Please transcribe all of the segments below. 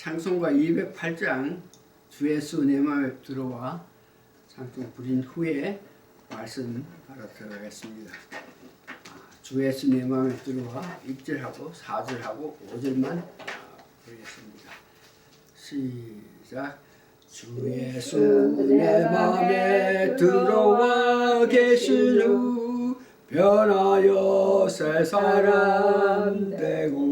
찬송가 208장 주 예수 내 맘에 들어와 찬송 부린 후에 말씀 바로 들어가겠습니다. 주 예수 내 맘에 들어와 1절하고 4절하고 5절만 부르겠습니다. 시작. 주 예수 내 맘에 들어와 계신 후 변하여 새 사람 되고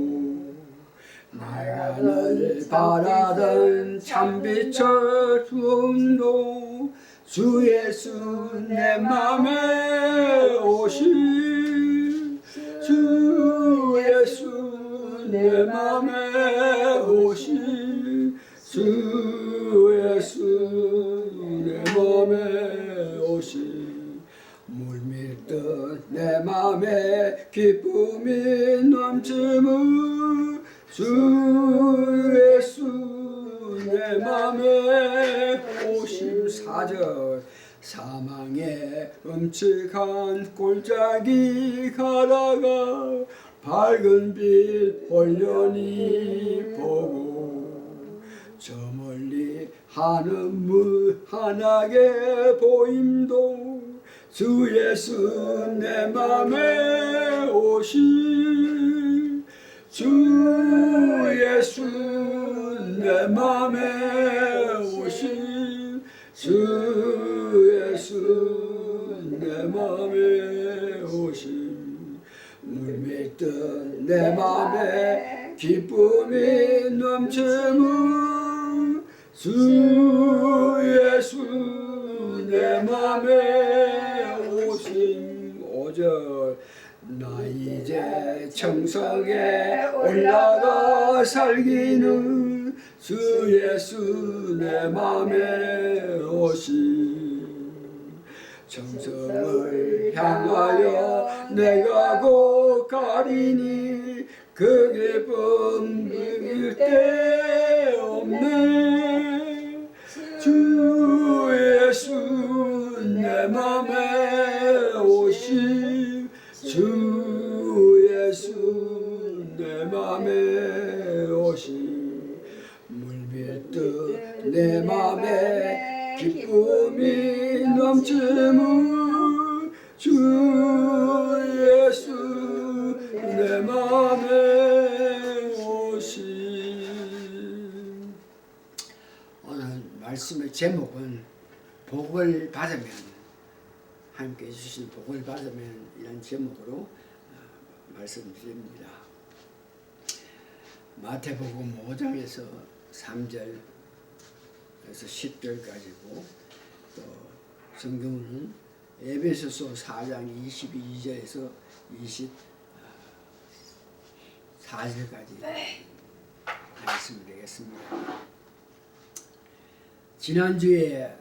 내가 늘 바라던 참빛을 주음도 주 예수 내 맘에 오신 주 예수 내 맘에 오신 주 예수 내 맘에 오신 물밀듯 내 맘에 기쁨이 넘치는 주 예수 내 맘에 오심. 4절. 사망의 음측한 골짜기 가다가 밝은 빛 홀연히 보고 저 멀리 하늘 환하게 보임도 주 예수 내 맘에 오신 주 예수 내 맘에 오신 주 예수 내 맘에 오신 물밀듯 내 맘에 기쁨이 넘치는 주 예수 내 맘에 오신. 5절. 나 이제 청성에 올라가 살기는 주 예수 내 맘에 오신. 청성을 향하여 내가 곧 가리니 그 기쁨 이길 데 없네. 주 예수 내 맘에 오신 주 예수 내 맘에 오신. 물밀듯 내 맘에 기쁨이 넘치는 주 예수 내 맘에 오신. 오늘 말씀의 제목은 복을 받으면, 함께 해주신 복을 받으면 이런 제목으로 말씀드립니다. 마태복음 5장에서 3절에서 10절까지고 또 성경은 에베소서 4장 22절에서 24절까지 말씀드리겠습니다. 지난주에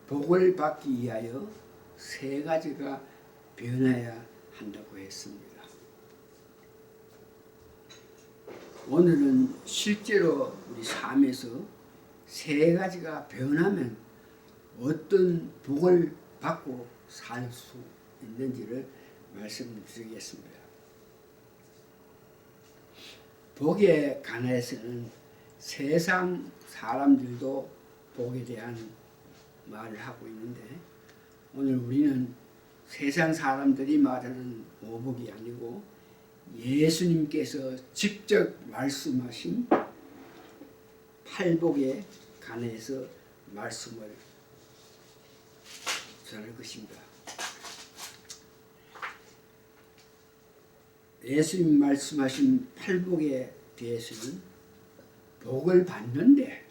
복을 받기 위하여 세 가지가 변해야 한다고 했습니다. 오늘은 실제로 우리 삶에서 세 가지가 변하면 어떤 복을 받고 살 수 있는지를 말씀드리겠습니다. 복에 관해서는 세상 사람들도 복에 대한 말을 하고 있는데, 오늘 우리는 세상 사람들이 말하는 오복이 아니고 예수님께서 직접 말씀하신 팔복에 관해서 말씀을 전할 것입니다. 예수님 말씀하신 팔복에 대해서는 복을 받는데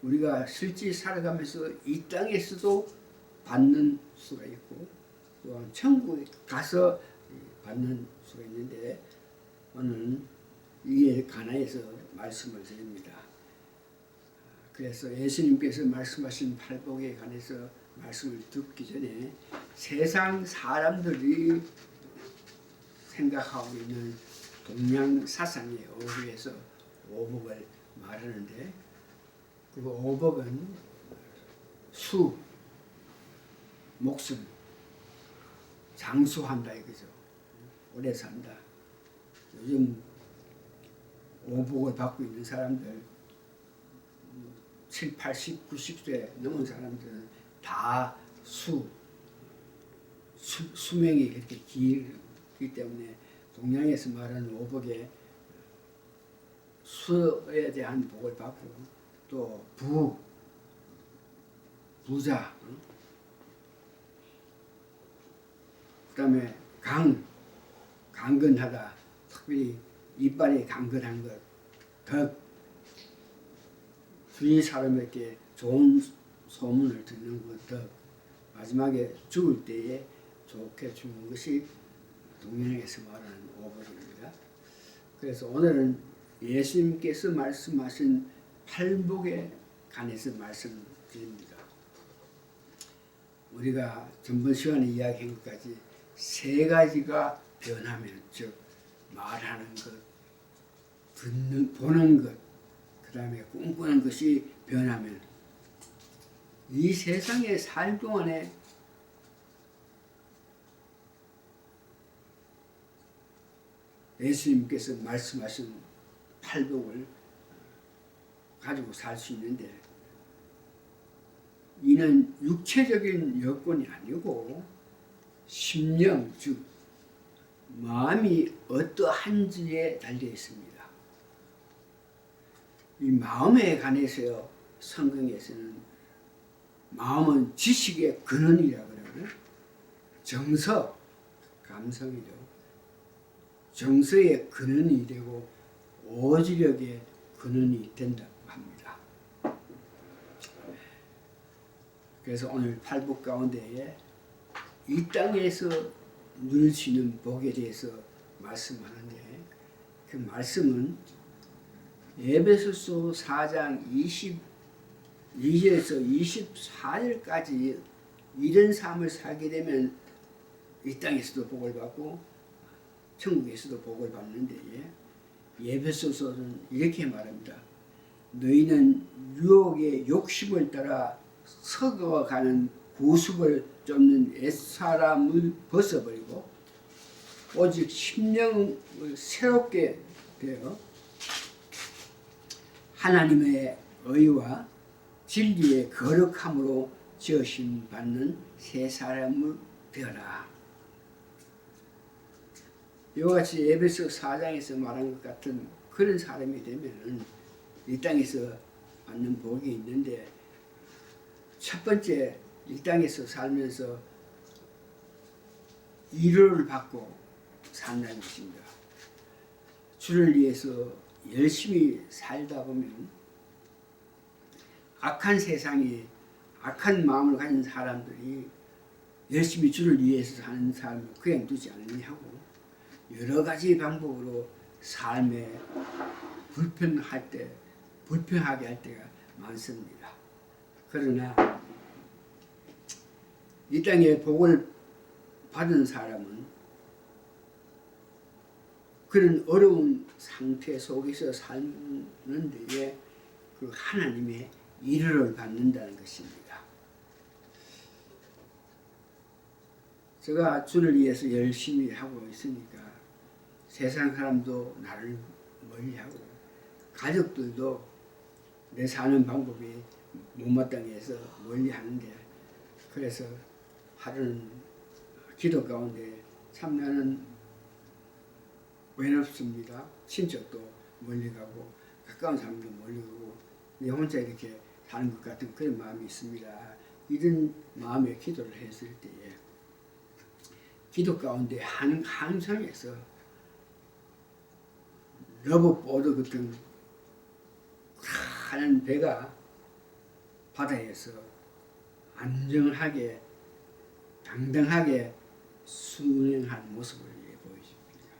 우리가 실제 살아가면서 이 땅에서도 받는 수가 있고 또한 천국에 가서 받는 수가 있는데, 오늘은 이에 관해서 말씀을 드립니다. 그래서 예수님께서 말씀하신 팔복에 관해서 말씀을 듣기 전에 세상 사람들이 생각하고 있는 동양 사상에 의해서 오복을 말하는데, 그 오복은 수, 목숨, 장수한다 이거죠. 오래 산다. 요즘 오복을 받고 있는 사람들 7, 80, 90세 넘은 사람들은 다 수명이 그렇게 길기 때문에 동양에서 말하는 오복에 수에 대한 복을 받고 또 부자, 그다음에 강건하다, 특별히 이빨이 강건한 것, 덕, 주위 사람에게 좋은 소문을 듣는 것, 덕, 마지막에 죽을 때에 좋게 죽는 것이 동양에서 말하는 오복입니다. 그래서 오늘은 예수님께서 말씀하신 팔복에 관해서 말씀드립니다. 우리가 전번 시간에 이야기한 것까지 세 가지가 변하면, 즉 말하는 것, 보는 것, 그 다음에 꿈꾸는 것이 변하면 이 세상에 살 동안에 예수님께서 말씀하신 팔복을 가지고 살 수 있는데, 이는 육체적인 여건이 아니고 심령, 즉 마음이 어떠한지에 달려 있습니다. 이 마음에 관해서 성경에서는 마음은 지식의 근원이라고 그러거든요. 정서, 감성이죠. 정서의 근원이 되고 오지력의 근원이 된다고 합니다. 그래서 오늘 팔복 가운데에 이 땅에서 누릴 수 있는 복에 대해서 말씀하는데, 그 말씀은 에베소서 4장 22절에서 24절까지 이런 삶을 살게 되면 이 땅에서도 복을 받고 천국에서도 복을 받는데, 에베소서는 이렇게 말합니다. 너희는 유혹의 욕심을 따라 썩어가는 구습을 쫓는 옛사람을 벗어버리고 오직 심령을 새롭게 되어 하나님의 의와 진리의 거룩함으로 지으심 받는 새 사람을 되어라. 이와 같이 에베소 4장에서 말한 것 같은 그런 사람이 되면은 이 땅에서 받는 복이 있는데, 첫 번째 이 땅에서 살면서 위로를 받고 산다는 것입니다. 주를 위해서 열심히 살다 보면 악한 세상에 악한 마음을 가진 사람들이 열심히 주를 위해서 사는 삶을 그냥 두지 않느냐고 여러 가지 방법으로 삶에 불편하게 할 때가 많습니다. 그러나 이 땅에 복을 받은 사람은 그런 어려운 상태 속에서 사는 데에 그 하나님의 위로를 받는다는 것입니다. 제가 주를 위해서 열심히 하고 있으니까 세상 사람도 나를 멀리하고 가족들도 내 사는 방법이 못마땅해서 멀리하는데, 그래서 하루는 기도 가운데 참 나는 외롭습니다. 친척도 멀리 가고 가까운 사람도 멀리 가고 내 혼자 이렇게 사는 것 같은 그런 마음이 있습니다. 이런 마음의 기도를 했을 때에 기도 가운데 한 항상에서 러브보드 같은 큰 배가 바다에서 안정하게 당당하게 순행한 모습을 보여줍니다.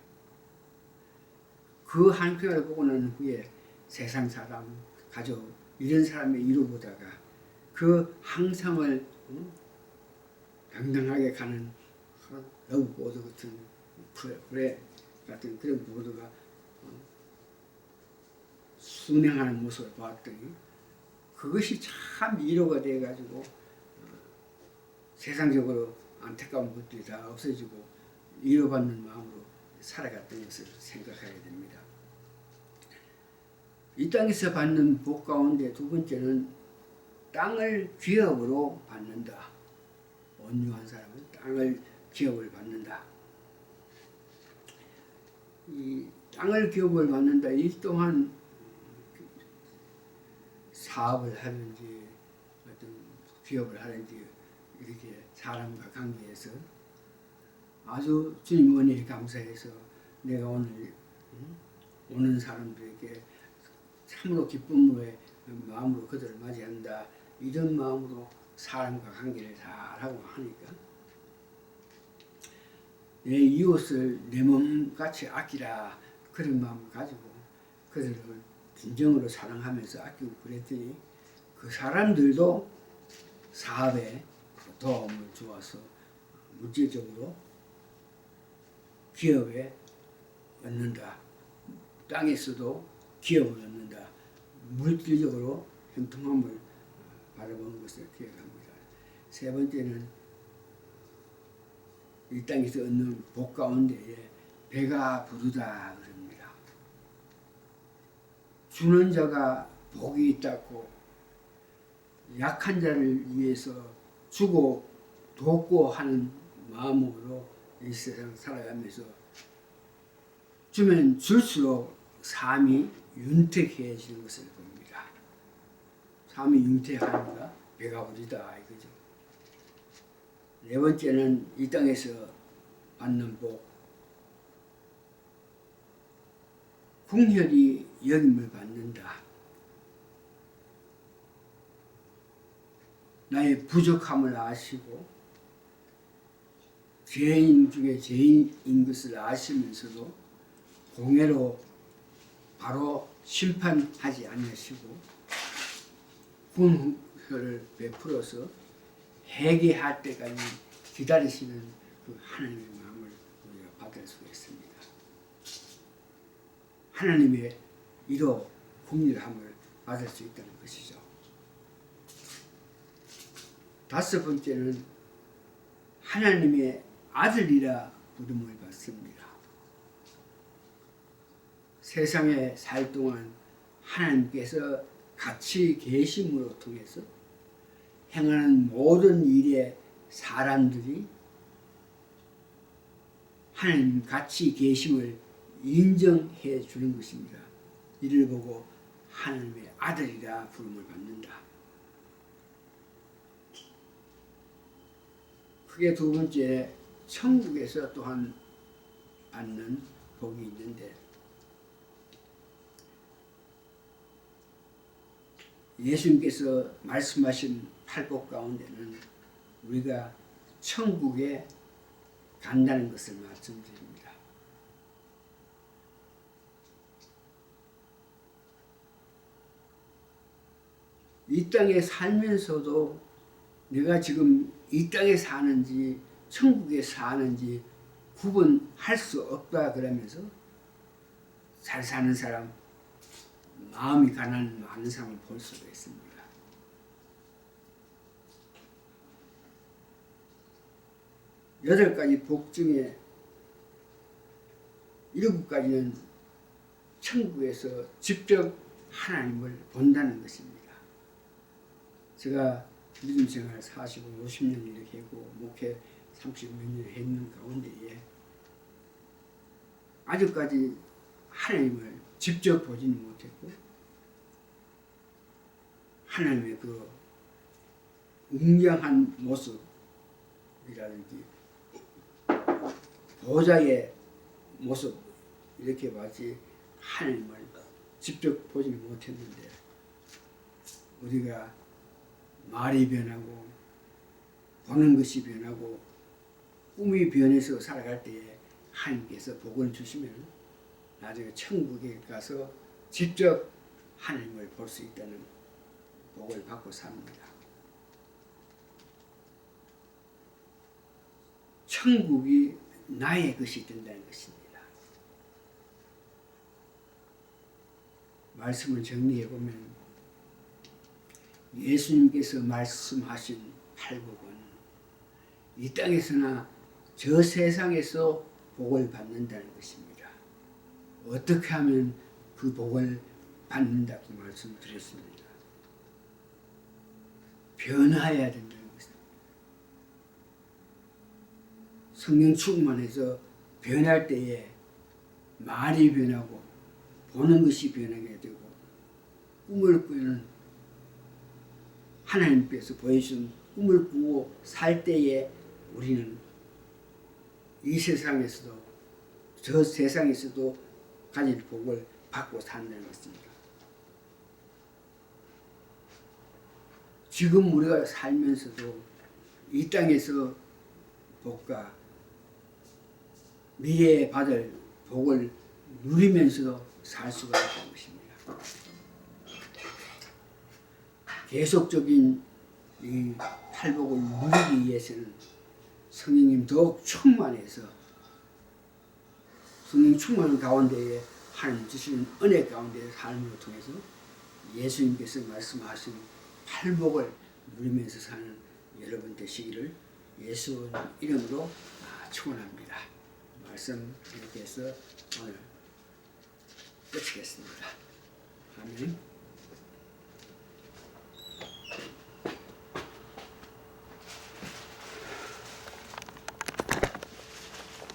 그 한편을 보고 난 후에 세상 사람, 가족 이런 사람의 이루보다가 그 항상을 당당하게 가는 러브보드 같은 프레 같은 그런 보드가 순행하는 모습을 보았더니 그것이 참 위로가 돼가지고 세상적으로 안타까운 것들이 다 없어지고 위로받는 마음으로 살아갔던 것을 생각하게 됩니다. 이 땅에서 받는 복 가운데 두 번째는 땅을 기업으로 받는다. 온유한 사람은 땅을 기업을 받는다. 이 땅을 기업을 받는다. 이 또한 사업을 하든지 어떤 기업을 하든지 이렇게 사람과 관계에서 아주 주님 은혜에 감사해서 내가 오늘 오는 사람들에게 참으로 기쁨으로 마음으로 그들을 맞이한다. 이런 마음으로 사람과 관계를 잘하고 하니까 내 이웃을 내 몸같이 아끼라 그런 마음을 가지고 그들을 진정으로 사랑하면서 아끼고 그랬더니 그 사람들도 사업에 도움을 주어서 물질적으로 기업에 얻는다. 땅에서도 기업을 얻는다. 물질적으로 형통함을 바라보는 것을 기억합니다. 세 번째는 이 땅에서 얻는 복 가운데에 배가 부르다 그럽니다. 주는 자가 복이 있다고 약한 자를 위해서 주고 돕고 하는 마음으로 이 세상 살아가면서 주면 줄수록 삶이 윤택해지는 것을 봅니다. 삶이 윤택하니까 배가 부르다 이거죠. 네 번째는 이 땅에서 받는 복, 궁혈이 여김을 받는다. 나의 부족함을 아시고 죄인 중에 죄인인 것을 아시면서도 공회로 바로 심판하지 않으시고 궁혈을 베풀어서 회개할 때까지 기다리시는 그 하나님의 마음을 우리가 받을 수가 있습니다. 하나님의 이로 긍휼함을 받을 수 있다는 것이죠. 다섯 번째는 하나님의 아들이라 부름을 받습니다. 세상에 살 동안 하나님께서 같이 계심으로 통해서 행하는 모든 일에 사람들이 하나님 같이 계심을 인정해 주는 것입니다. 이를 보고 하나님의 아들이라 부름을 받는다. 크게 두 번째, 천국에서 또한 받는 복이 있는데 예수님께서 말씀하신 팔복 가운데는 우리가 천국에 간다는 것을 말씀드립니다. 이 땅에 살면서도 내가 지금 이 땅에 사는지 천국에 사는지 구분할 수 없다 그러면서 잘 사는 사람, 마음이 가난한 많은 사람을 볼 수가 있습니다. 여덟 가지 복 중에 일곱 가지는 천국에서 직접 하나님을 본다는 것입니다. 제가 믿음 생활 40년, 50년 이렇게 했고 목회 30몇 년 했는 가운데에 아직까지 하나님을 직접 보지는 못했고 하나님의 그 웅장한 모습이라든지 보좌의 모습 이렇게 봤지 하나님을 직접 보지는 못했는데 우리가 말이 변하고 보는 것이 변하고 꿈이 변해서 살아갈 때에 하나님께서 복을 주시면 나중에 천국에 가서 직접 하나님을 볼 수 있다는 복을 받고 삽니다. 천국이 나의 것이 된다는 것입니다. 말씀을 정리해 보면 예수님께서 말씀하신 팔복은 이 땅에서나 저 세상에서 복을 받는다는 것입니다. 어떻게 하면 그 복을 받는다고 말씀드렸습니다. 변화해야 된다는 것입니다. 성령 충만해서 변할 때에 말이 변하고 보는 것이 변하게 되고 꿈을 꾸는 하나님께서 보여준 꿈을 꾸고 살 때에 우리는 이 세상에서도 저 세상에서도 가진 복을 받고 산다는 것입니다. 지금 우리가 살면서도 이 땅에서 복과 미래에 받을 복을 누리면서 살 수가 있다는 것입니다. 계속적인 이 팔복을 누리기 위해서는 성령님 더욱 충만해서 성령 충만한 가운데에 하나님 주시는 은혜 가운데 삶을 통해서 예수님께서 말씀하신 팔복을 누리면서 사는 여러분 되시기를 예수 이름으로 축원합니다. 말씀 이렇게 해서 오늘 끝이겠습니다. 아멘.